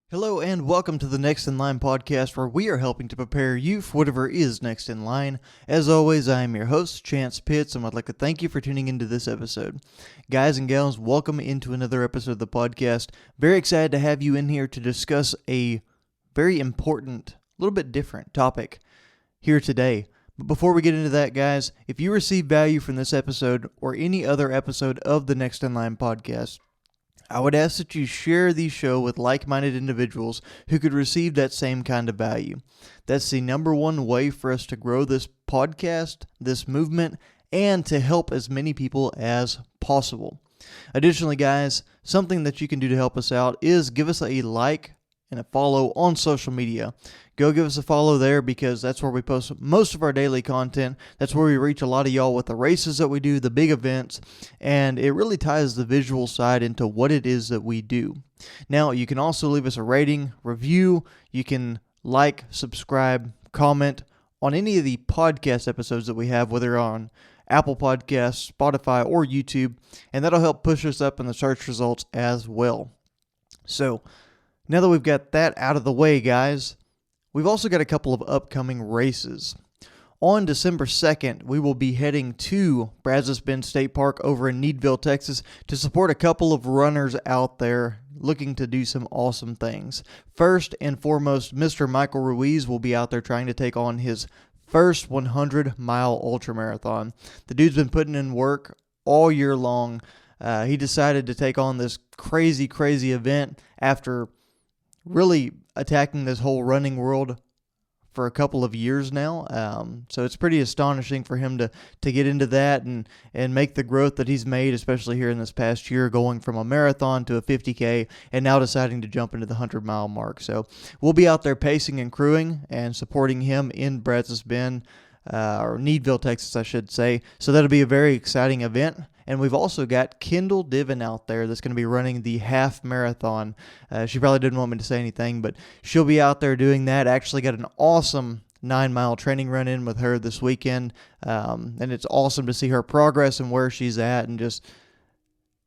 Hello and welcome to the Next in Line podcast, where we are helping to prepare you for whatever is next in line. As always, I am your host, Chance Pitts, and I'd like to thank you for tuning into this episode. Guys and gals, welcome into another episode of the podcast. Very excited to have you in here to discuss a very important, a little bit different topic here today. But before we get into that, guys, if you receive value from this episode or any other episode of the Next in Line podcast, I would ask that you share the show with like-minded individuals who could receive that same kind of value. That's the number one way for us to grow this podcast, this movement, and to help as many people as possible. Additionally, guys, something that you can do to help us out is give us a like and a follow on social media. Go give us a follow there, because that's where we post most of our daily content. That's where we reach a lot of y'all with the races that we do, the big events, and it really ties the visual side into what it is that we do. Now, you can also leave us a rating, review. You can like, subscribe, comment on any of the podcast episodes that we have, whether on Apple Podcasts, Spotify, or YouTube, and that'll help push us up in the search results as well. So, now that we've got that out of the way, guys, we've also got a couple of upcoming races. On December 2nd, we will be heading to Brazos Bend State Park over in Needville, Texas, to support a couple of runners out there looking to do some awesome things. First and foremost, Mr. Michael Ruiz will be out there trying to take on his first 100-mile ultramarathon. The dude's been putting in work all year long. He decided to take on this crazy event after really attacking this whole running world for a couple of years now. So it's pretty astonishing for him to get into that and make the growth that he's made, especially here in this past year, going from a marathon to a 50K and now deciding to jump into the 100-mile mark. So we'll be out there pacing and crewing and supporting him in Brazos Bend, or Needville, Texas, I should say. So that'll be a very exciting event. And we've also got Kendall Diven out there that's going to be running the half marathon. She probably didn't want me to say anything, but she'll be out there doing that. Actually got an awesome 9-mile training run in with her this weekend. And it's awesome to see her progress and where she's at and just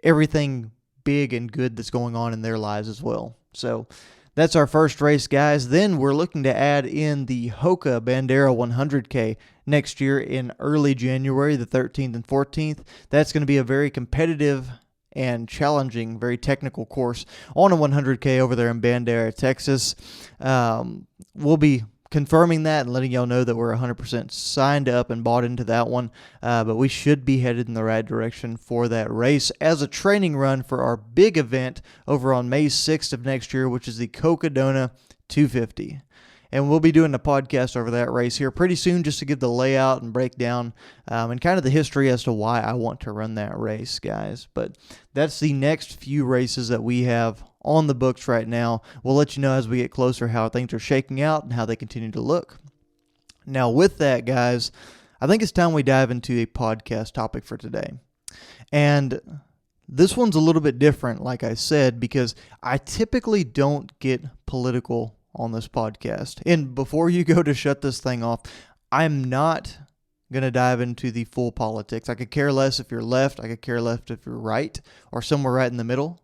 everything big and good that's going on in their lives as well. So that's our first race, guys. Then we're looking to add in the Hoka Bandera 100K next year in early January, the 13th and 14th. That's going to be a very competitive and challenging, very technical course on a 100K over there in Bandera, Texas. We'll be confirming that and letting y'all know that we're 100% signed up and bought into that one. But we should be headed in the right direction for that race as a training run for our big event over on May 6th of next year, which is the Cocodona 250. And we'll be doing a podcast over that race here pretty soon, just to give the layout and breakdown and kind of the history as to why I want to run that race, guys. But that's the next few races that we have on the books right now. We'll let you know as we get closer how things are shaking out and how they continue to look. Now, with that, guys, I think it's time we dive into a podcast topic for today. And this one's a little bit different, like I said, because I typically don't get political on this podcast. And before you go to shut this thing off, I'm not going to dive into the full politics. I could care less if you're left. I could care less if you're right, or somewhere right in the middle.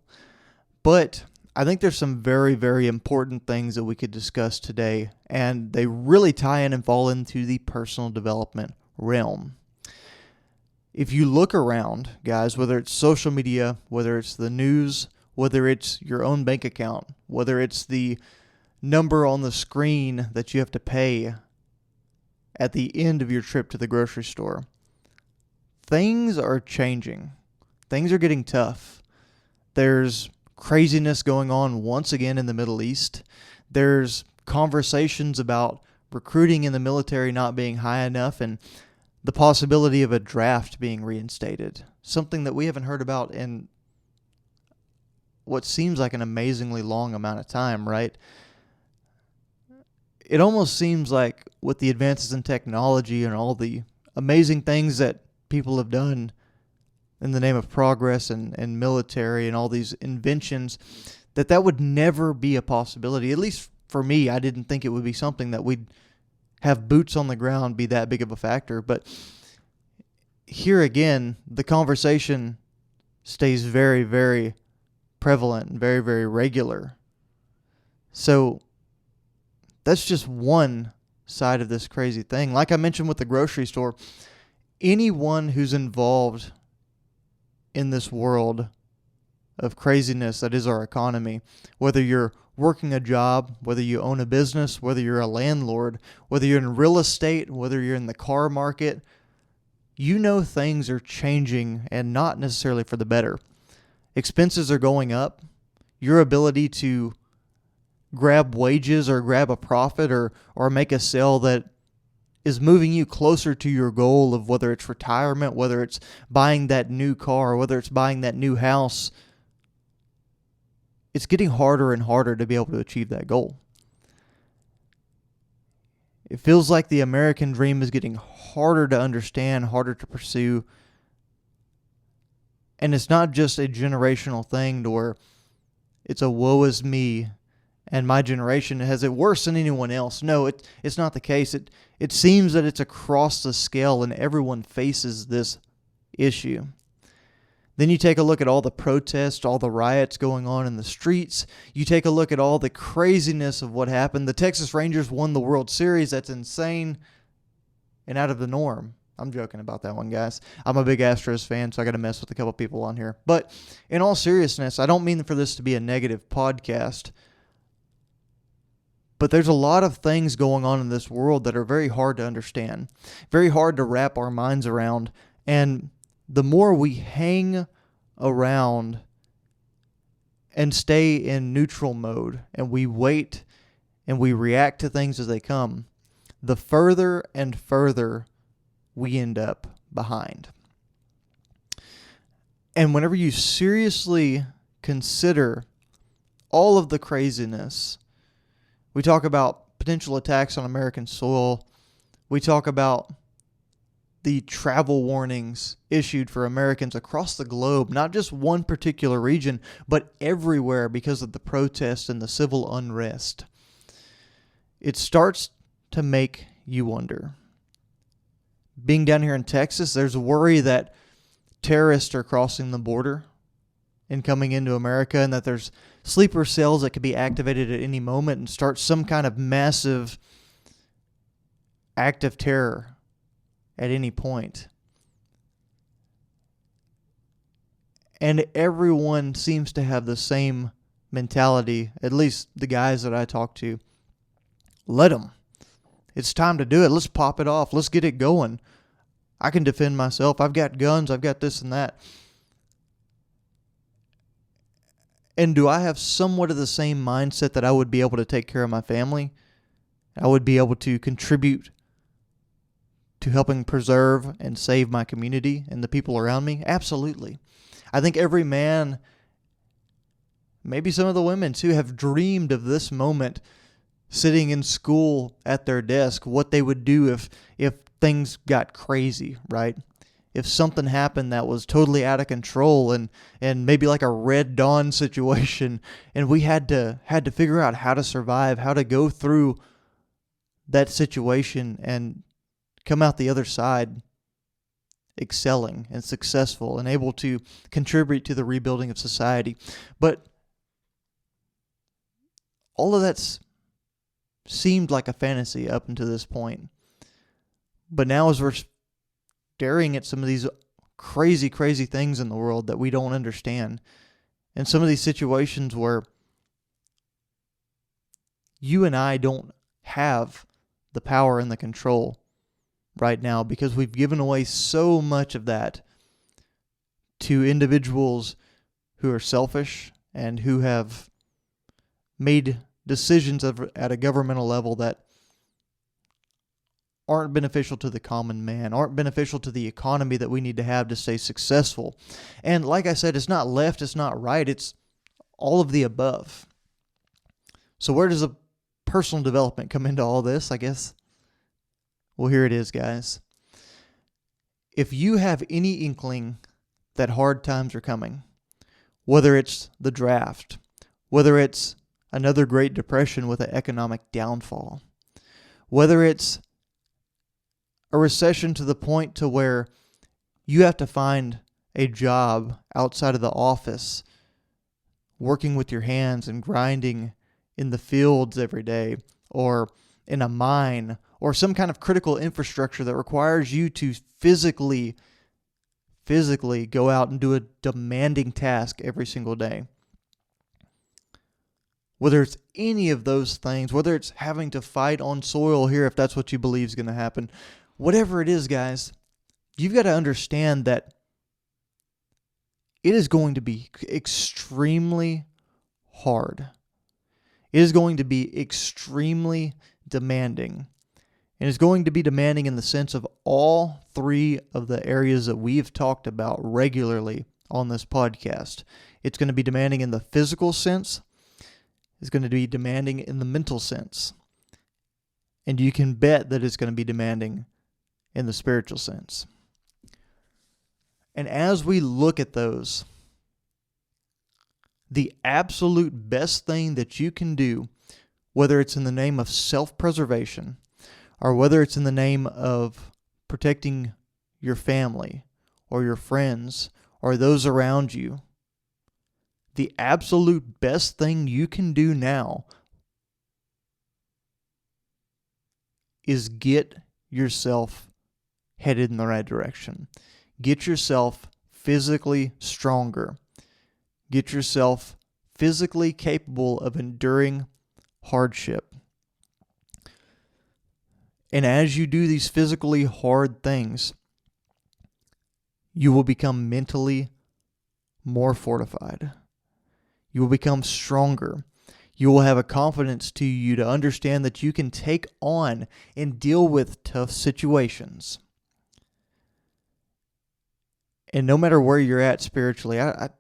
But I think there's some very, very important things that we could discuss today, and they really tie in and fall into the personal development realm. If you look around, guys, whether it's social media, whether it's the news, whether it's your own bank account, whether it's the number on the screen that you have to pay at the end of your trip to the grocery store, things are changing. Things are getting tough. There's craziness going on once again in the Middle East. There's conversations about recruiting in the military not being high enough and the possibility of a draft being reinstated. Something that we haven't heard about in what seems like an amazingly long amount of time, right? It almost seems like with the advances in technology and all the amazing things that people have done in the name of progress and military and all these inventions, that would never be a possibility. At least for me, I didn't think it would be something that we'd have boots on the ground be that big of a factor. But here again, the conversation stays very, very prevalent and very, very regular. So that's just one side of this crazy thing. Like I mentioned with the grocery store, anyone who's involved in this world of craziness that is our economy, whether you're working a job, whether you own a business, whether you're a landlord, whether you're in real estate, whether you're in the car market, you know things are changing and not necessarily for the better. Expenses are going up. Your ability to grab wages or grab a profit or make a sale that is moving you closer to your goal of whether it's retirement, whether it's buying that new car, whether it's buying that new house, it's getting harder and harder to be able to achieve that goal. It feels like the American dream is getting harder to understand, harder to pursue. And it's not just a generational thing to where it's a woe is me and my generation has it worse than anyone else. No, it's not the case. It seems that it's across the scale and everyone faces this issue. Then you take a look at all the protests, all the riots going on in the streets. You take a look at all the craziness of what happened. The Texas Rangers won the World Series. That's insane and out of the norm. I'm joking about that one, guys. I'm a big Astros fan, so I got to mess with a couple people on here. But in all seriousness, I don't mean for this to be a negative podcast. But there's a lot of things going on in this world that are very hard to understand, very hard to wrap our minds around. And the more we hang around and stay in neutral mode and we wait and we react to things as they come, the further and further we end up behind. And whenever you seriously consider all of the craziness, we talk about potential attacks on American soil. We talk about the travel warnings issued for Americans across the globe, not just one particular region, but everywhere because of the protests and the civil unrest. It starts to make you wonder. Being down here in Texas, there's a worry that terrorists are crossing the border and coming into America, and that there's sleeper cells that could be activated at any moment and start some kind of massive act of terror at any point. And everyone seems to have the same mentality, at least the guys that I talk to. Let them. It's time to do it. Let's pop it off. Let's get it going. I can defend myself. I've got guns. I've got this and that. And do I have somewhat of the same mindset that I would be able to take care of my family? I would be able to contribute to helping preserve and save my community and the people around me? Absolutely. I think every man, maybe some of the women too, have dreamed of this moment sitting in school at their desk, what they would do if things got crazy, right? If something happened that was totally out of control and maybe like a Red Dawn situation, and we had to figure out how to survive, how to go through that situation and come out the other side excelling and successful and able to contribute to the rebuilding of society. But all of that's seemed like a fantasy up until this point. But now as we're staring at some of these crazy, crazy things in the world that we don't understand, and some of these situations where you and I don't have the power and the control right now because we've given away so much of that to individuals who are selfish and who have made decisions at a governmental level that aren't beneficial to the common man, aren't beneficial to the economy that we need to have to stay successful. And like I said, it's not left, it's not right, it's all of the above. So where does the personal development come into all this, I guess? Well, here it is, guys. If you have any inkling that hard times are coming, whether it's the draft, whether it's another Great Depression with an economic downfall, whether it's a recession to the point to where you have to find a job outside of the office, working with your hands and grinding in the fields every day, or in a mine, or some kind of critical infrastructure that requires you to physically go out and do a demanding task every single day. Whether it's any of those things, whether it's having to fight on soil here, if that's what you believe is going to happen, whatever it is, guys, you've got to understand that it is going to be extremely hard. It is going to be extremely demanding. And it's going to be demanding in the sense of all three of the areas that we've talked about regularly on this podcast. It's going to be demanding in the physical sense. It's going to be demanding in the mental sense. And you can bet that it's going to be demanding in the spiritual sense. And as we look at those, the absolute best thing that you can do, whether it's in the name of self-preservation or whether it's in the name of protecting your family or your friends or those around you, the absolute best thing you can do now is get yourself headed in the right direction. Get yourself physically stronger. Get yourself physically capable of enduring hardship. And as you do these physically hard things, you will become mentally more fortified. You will become stronger. You will have a confidence to you to understand that you can take on and deal with tough situations. And no matter where you're at spiritually, I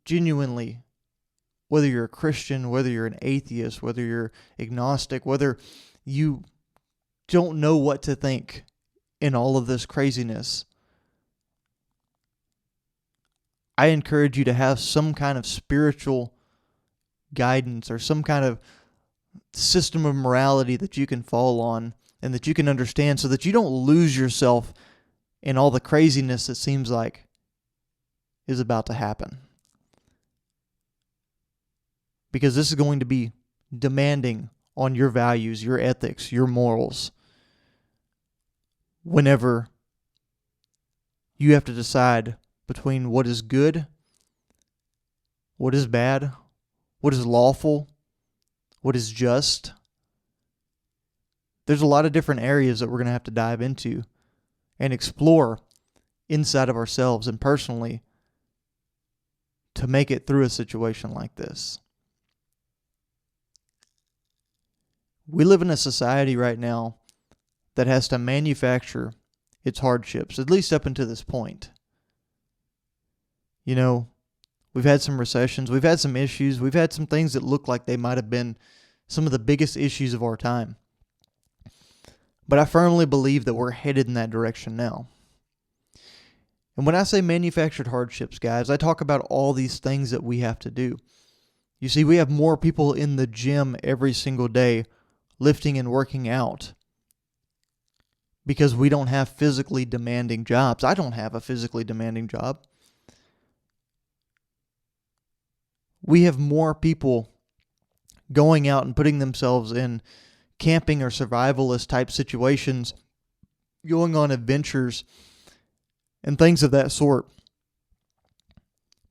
genuinely, whether you're a Christian, whether you're an atheist, whether you're agnostic, whether you don't know what to think in all of this craziness, I encourage you to have some kind of spiritual guidance or some kind of system of morality that you can fall on and that you can understand so that you don't lose yourself in all the craziness that seems like is about to happen. Because this is going to be demanding on your values, your ethics, your morals, whenever you have to decide between what is good, what is bad, what is lawful, what is just. There's a lot of different areas that we're going to have to dive into and explore inside of ourselves and personally to make it through a situation like this. We live in a society right now that has to manufacture its hardships, at least up until this point. You know, we've had some recessions, we've had some issues, we've had some things that look like they might have been some of the biggest issues of our time. But I firmly believe that we're headed in that direction now. And when I say manufactured hardships, guys, I talk about all these things that we have to do. You see, we have more people in the gym every single day lifting and working out because we don't have physically demanding jobs. I don't have a physically demanding job. We have more people going out and putting themselves in camping or survivalist type situations, going on adventures and things of that sort,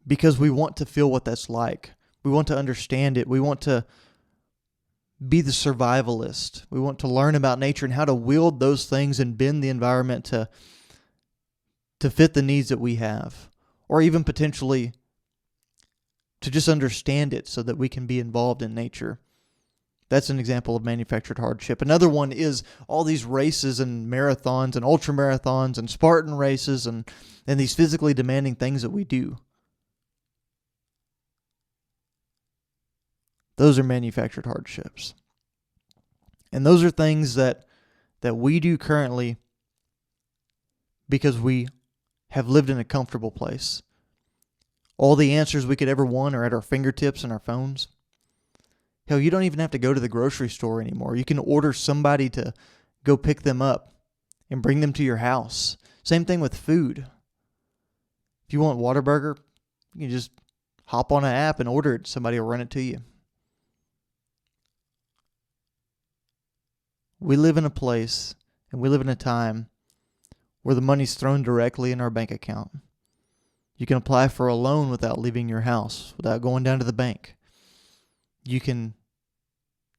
because we want to feel what that's like. We want to understand it. We want to be the survivalist. We want to learn about nature and how to wield those things and bend the environment to fit the needs that we have, or even potentially to just understand it so that we can be involved in nature. That's an example of manufactured hardship. Another one is all these races and marathons and ultra marathons and Spartan races and these physically demanding things that we do. Those are manufactured hardships. And those are things that we do currently because we have lived in a comfortable place. All the answers we could ever want are at our fingertips and our phones. Hell, you don't even have to go to the grocery store anymore. You can order somebody to go pick them up and bring them to your house. Same thing with food. If you want Whataburger, you can just hop on an app and order it. Somebody will run it to you. We live in a place and we live in a time where the money's thrown directly in our bank account. You can apply for a loan without leaving your house, without going down to the bank. You can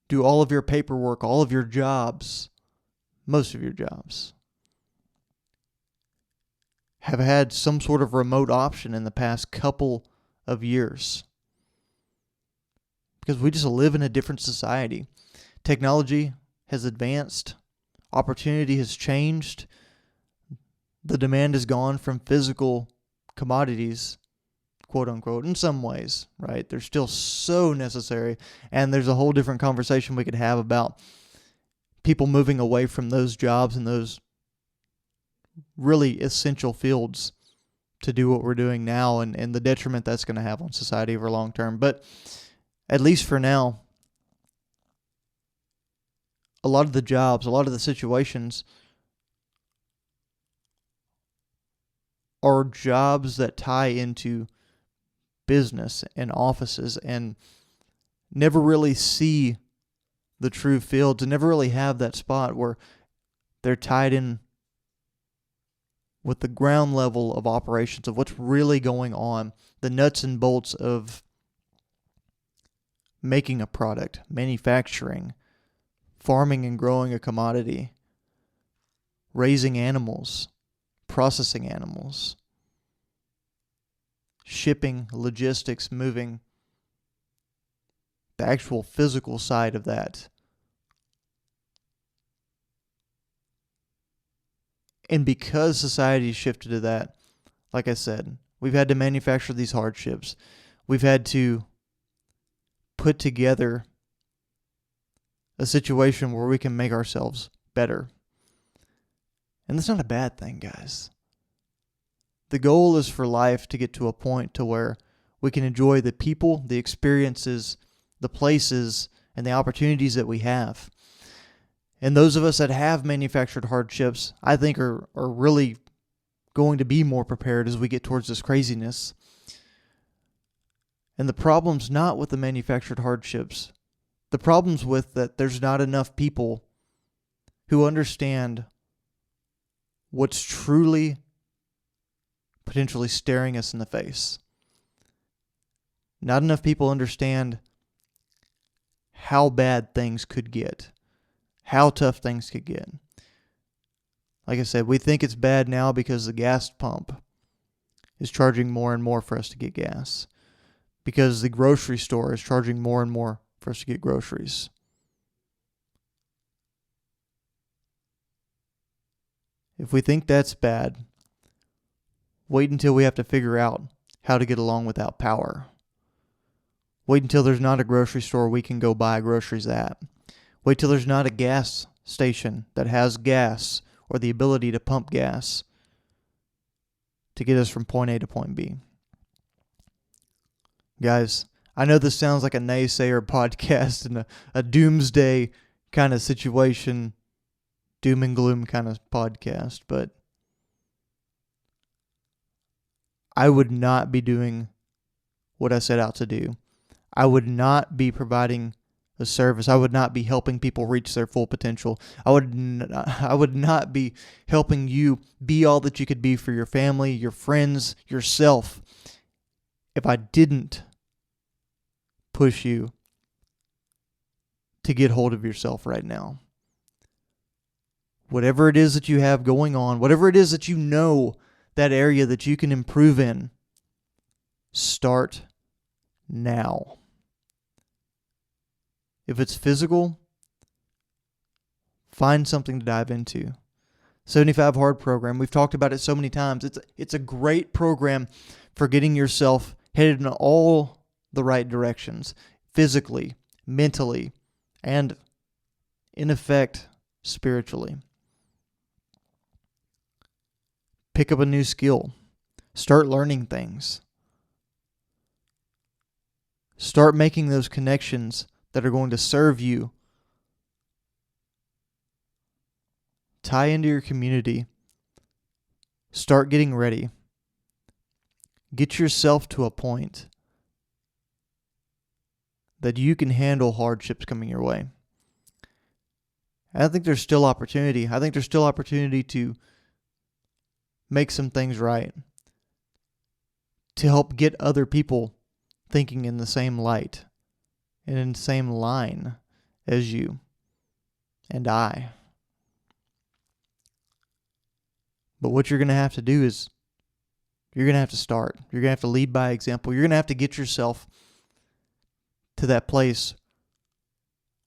do all of your paperwork, all of your jobs, most of your jobs, have had some sort of remote option in the past couple of years. Because we just live in a different society. Technology has advanced. Opportunity has changed. The demand has gone from physical commodities, quote unquote, in some ways, right? They're still so necessary. And there's a whole different conversation we could have about people moving away from those jobs and those really essential fields to do what we're doing now, and the detriment that's going to have on society over long term. But at least for now, a lot of the jobs, a lot of the situations are jobs that tie into business and offices and never really see the true fields and never really have that spot where they're tied in with the ground level of operations of what's really going on, the nuts and bolts of making a product, manufacturing, farming and growing a commodity, raising animals, processing animals, shipping, logistics, moving, the actual physical side of that. And because society shifted to that, like I said, we've had to manufacture these hardships. We've had to put together a situation where we can make ourselves better. And that's not a bad thing, guys. The goal is for life to get to a point to where we can enjoy the people, the experiences, the places, and the opportunities that we have. And those of us that have manufactured hardships, I think are really going to be more prepared as we get towards this craziness. And the problem's not with the manufactured hardships. The problem's with that there's not enough people who understand what's truly potentially staring us in the face. Not enough people understand how bad things could get, how tough things could get. Like I said, we think it's bad now because the gas pump is charging more and more for us to get gas, because the grocery store is charging more and more for us to get groceries. If we think that's bad, wait until we have to figure out how to get along without power. Wait until there's not a grocery store we can go buy groceries at. Wait till there's not a gas station that has gas or the ability to pump gas to get us from point A to point B. Guys, I know this sounds like a naysayer podcast and a doomsday kind of situation, doom and gloom kind of podcast, but I would not be doing what I set out to do. I would not be providing a service. I would not be helping people reach their full potential. I would not be helping you be all that you could be for your family, your friends, yourself, if I didn't push you to get hold of yourself right now. Whatever it is that you have going on, whatever it is that you know, that area that you can improve in, start now. If it's physical, find something to dive into. 75 Hard program, we've talked about it so many times. It's a great program for getting yourself headed in all the right directions, physically, mentally, and in effect, spiritually. Pick up a new skill. Start learning things. Start making those connections that are going to serve you. Tie into your community. Start getting ready. Get yourself to a point that you can handle hardships coming your way. And I think there's still opportunity. I think there's still opportunity to make some things right, to help get other people thinking in the same light and in the same line as you and I. But what you're going to have to do is you're going to have to start. You're going to have to lead by example. You're going to have to get yourself to that place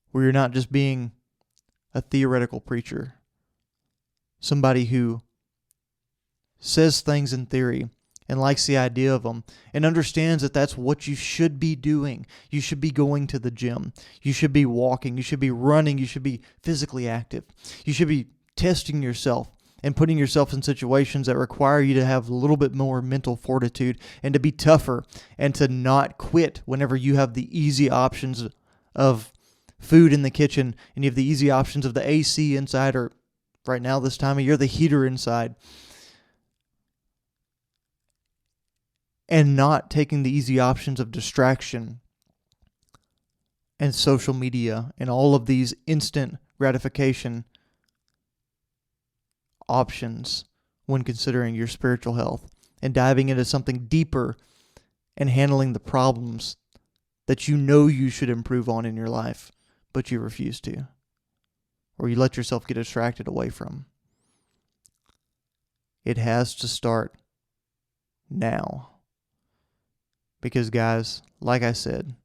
where you're not just being a theoretical preacher, somebody who says things in theory and likes the idea of them and understands that that's what you should be doing. You should be going to the gym. You should be walking. You should be running. You should be physically active. You should be testing yourself and putting yourself in situations that require you to have a little bit more mental fortitude and to be tougher and to not quit whenever you have the easy options of food in the kitchen and you have the easy options of the AC inside, or right now this time of year, the heater inside. And not taking the easy options of distraction and social media and all of these instant gratification options when considering your spiritual health and diving into something deeper and handling the problems that you know you should improve on in your life, but you refuse to, or you let yourself get distracted away from. It has to start now. Because guys, like I said,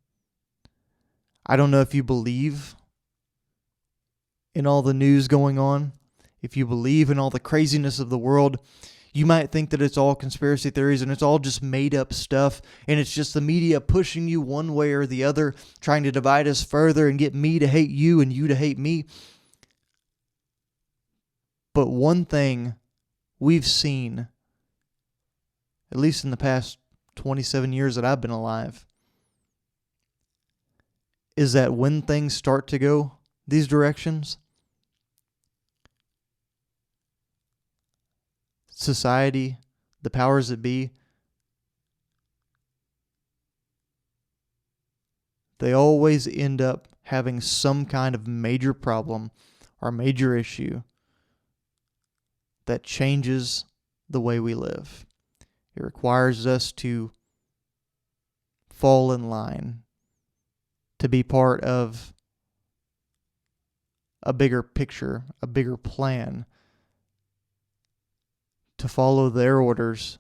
I don't know if you believe in all the news going on, if you believe in all the craziness of the world. You might think that it's all conspiracy theories and it's all just made up stuff, and it's just the media pushing you one way or the other, trying to divide us further and get me to hate you and you to hate me. But one thing we've seen, at least in the past 27 years that I've been alive, is that when things start to go these directions, society, the powers that be, they always end up having some kind of major problem or major issue that changes the way we live. It requires us to fall in line, to be part of a bigger picture, a bigger plan, to follow their orders,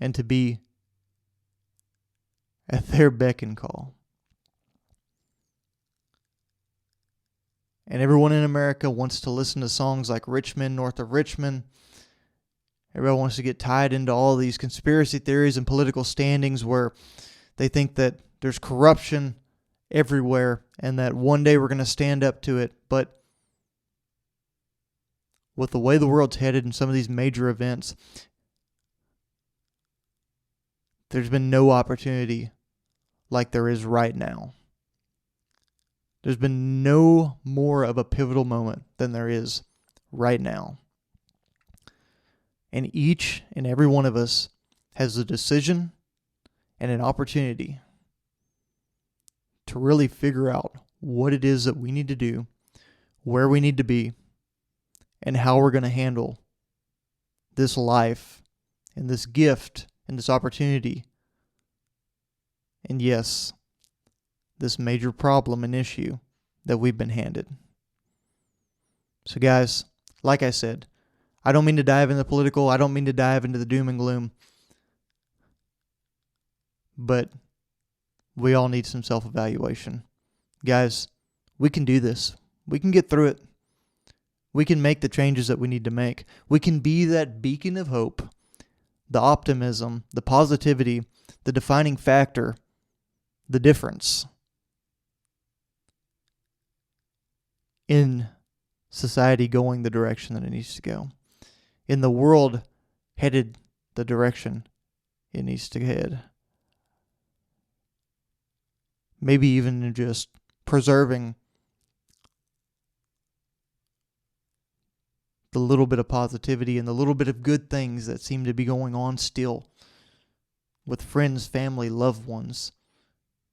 and to be at their beck and call. And everyone in America wants to listen to songs like Richmond, North of Richmond. Everybody wants to get tied into all these conspiracy theories and political standings where they think that there's corruption everywhere and that one day we're going to stand up to it. But with the way the world's headed in some of these major events, there's been no opportunity like there is right now. There's been no more of a pivotal moment than there is right now. And each and every one of us has a decision and an opportunity to really figure out what it is that we need to do, where we need to be, and how we're going to handle this life and this gift and this opportunity. And yes, this major problem and issue that we've been handed. So guys, like I said, I don't mean to dive into the political. I don't mean to dive into the doom and gloom. But we all need some self-evaluation. Guys, we can do this. We can get through it. We can make the changes that we need to make. We can be that beacon of hope, the optimism, the positivity, the defining factor, the difference in society going the direction that it needs to go, in the world headed the direction it needs to head. Maybe even in just preserving the little bit of positivity and the little bit of good things that seem to be going on still with friends, family, loved ones,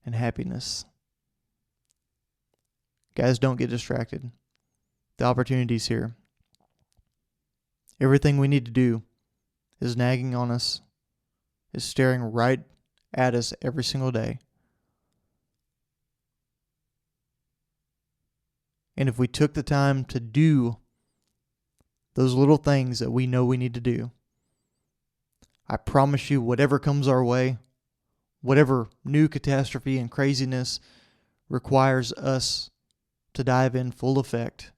and happiness. Guys, don't get distracted. The opportunity's here. Everything we need to do is nagging on us, is staring right at us every single day. And if we took the time to do those little things that we know we need to do, I promise you, whatever comes our way, whatever new catastrophe and craziness requires us to dive in full effect,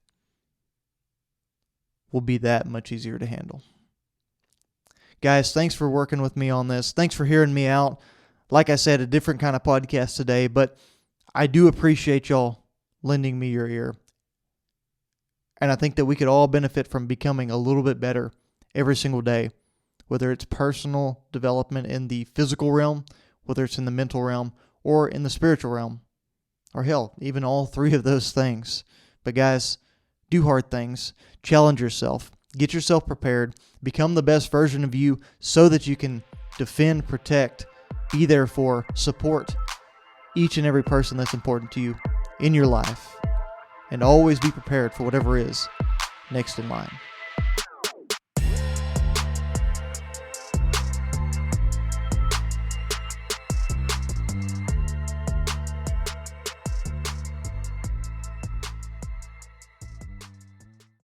will be that much easier to handle. Guys, thanks for working with me on this. Thanks for hearing me out. Like I said, a different kind of podcast today, but I do appreciate y'all lending me your ear. And I think that we could all benefit from becoming a little bit better every single day, whether it's personal development in the physical realm, whether it's in the mental realm, or in the spiritual realm, or hell, even all three of those things. But guys, do hard things, challenge yourself, get yourself prepared, become the best version of you so that you can defend, protect, be there for, support each and every person that's important to you in your life, and always be prepared for whatever is next in line.